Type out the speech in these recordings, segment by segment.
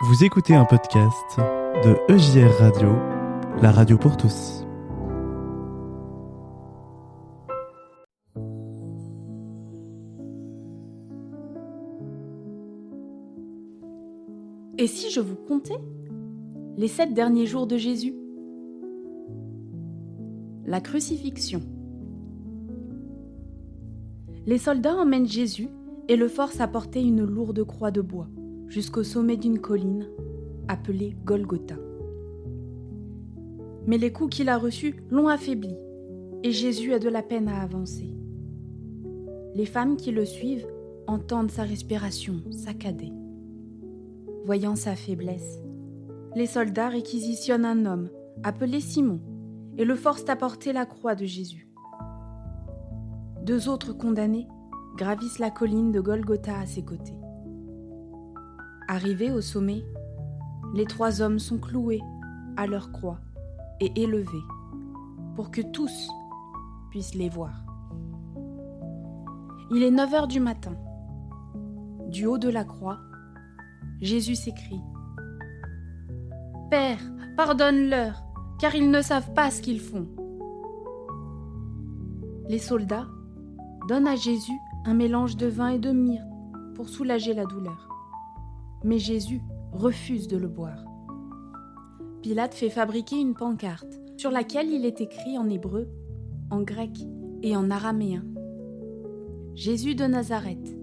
Vous écoutez un podcast de EJR Radio, la radio pour tous. Et si je vous contais les 7 derniers jours de Jésus? La crucifixion. Les soldats emmènent Jésus et le forcent à porter une lourde croix de bois jusqu'au sommet d'une colline appelée Golgotha. Mais les coups qu'il a reçus l'ont affaibli et Jésus a de la peine à avancer. Les femmes qui le suivent entendent sa respiration saccader. Voyant sa faiblesse, les soldats réquisitionnent un homme appelé Simon et le forcent à porter la croix de Jésus. 2 autres condamnés gravissent la colline de Golgotha à ses côtés. Arrivés au sommet, les 3 hommes sont cloués à leur croix et élevés pour que tous puissent les voir. Il est 9 heures du matin. Du haut de la croix, Jésus s'écrie « Père, pardonne-leur, car ils ne savent pas ce qu'ils font. » Les soldats donnent à Jésus un mélange de vin et de myrrhe pour soulager la douleur. Mais Jésus refuse de le boire. Pilate fait fabriquer une pancarte sur laquelle il est écrit en hébreu, en grec et en araméen « Jésus de Nazareth,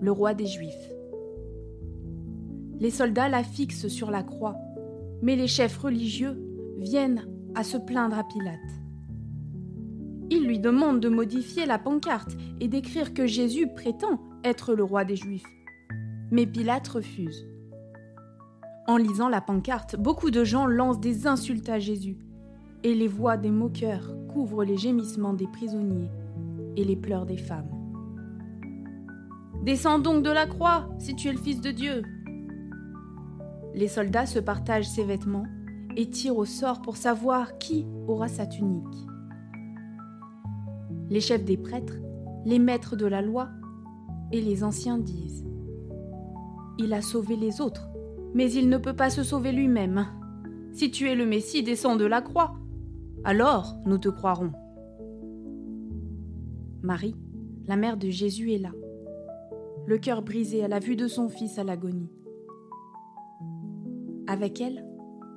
le roi des Juifs ». Les soldats la fixent sur la croix, mais les chefs religieux viennent à se plaindre à Pilate. Ils lui demandent de modifier la pancarte et d'écrire que Jésus prétend être le roi des Juifs. Mais Pilate refuse. En lisant la pancarte, beaucoup de gens lancent des insultes à Jésus et les voix des moqueurs couvrent les gémissements des prisonniers et les pleurs des femmes. « Descends donc de la croix, si tu es le Fils de Dieu !» Les soldats se partagent ses vêtements et tirent au sort pour savoir qui aura sa tunique. Les chefs des prêtres, les maîtres de la loi et les anciens disent « Il a sauvé les autres, mais il ne peut pas se sauver lui-même. Si tu es le Messie, descends de la croix. Alors nous te croirons. » Marie, la mère de Jésus, est là, le cœur brisé à la vue de son fils à l'agonie. Avec elle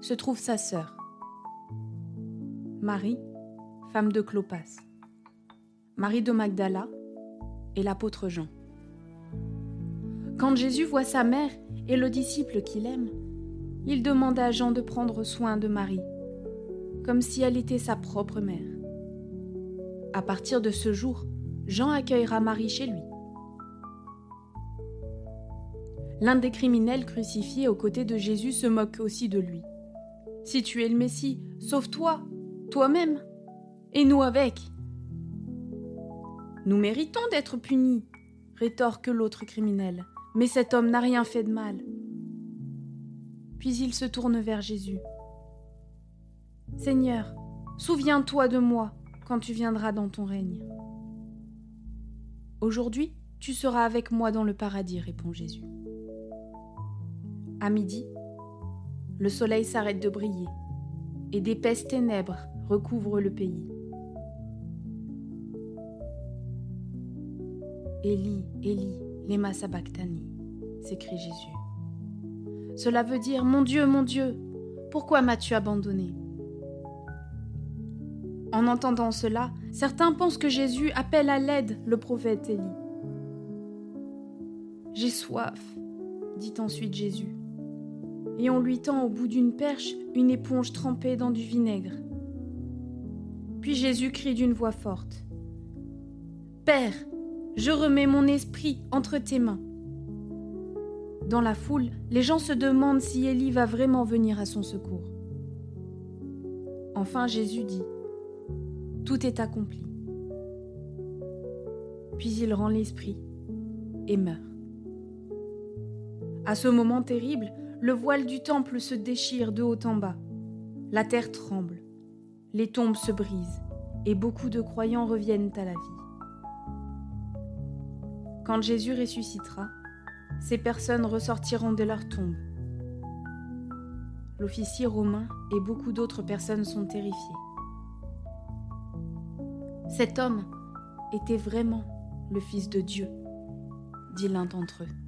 se trouve sa sœur, Marie, femme de Clopas, Marie de Magdala et l'apôtre Jean. Quand Jésus voit sa mère et le disciple qu'il aime, il demande à Jean de prendre soin de Marie, comme si elle était sa propre mère. À partir de ce jour, Jean accueillera Marie chez lui. L'un des criminels crucifiés aux côtés de Jésus se moque aussi de lui. « Si tu es le Messie, sauve-toi, toi-même, et nous avec. »« Nous méritons d'être punis, » rétorque l'autre criminel, « mais cet homme n'a rien fait de mal. » Puis il se tourne vers Jésus. « Seigneur, souviens-toi de moi quand tu viendras dans ton règne. »« Aujourd'hui, tu seras avec moi dans le paradis, » répond Jésus. À midi, le soleil s'arrête de briller et d'épaisses ténèbres recouvrent le pays. « Élie, Élie, lema sabachthani » s'écrie Jésus. Cela veut dire « Mon Dieu, pourquoi m'as-tu abandonné ?» En entendant cela, certains pensent que Jésus appelle à l'aide le prophète Élie. « J'ai soif » dit ensuite Jésus. Et on lui tend au bout d'une perche une éponge trempée dans du vinaigre. Puis Jésus crie d'une voix forte « Père, je remets mon esprit entre tes mains. » Dans la foule, les gens se demandent si Élie va vraiment venir à son secours. Enfin Jésus dit « Tout est accompli. » Puis il rend l'esprit et meurt. À ce moment terrible, le voile du temple se déchire de haut en bas. La terre tremble, les tombes se brisent et beaucoup de croyants reviennent à la vie. Quand Jésus ressuscitera, ces personnes ressortiront de leur tombe l'officier romain et beaucoup d'autres personnes sont terrifiées. Cet homme était vraiment le Fils de Dieu, dit l'un d'entre eux.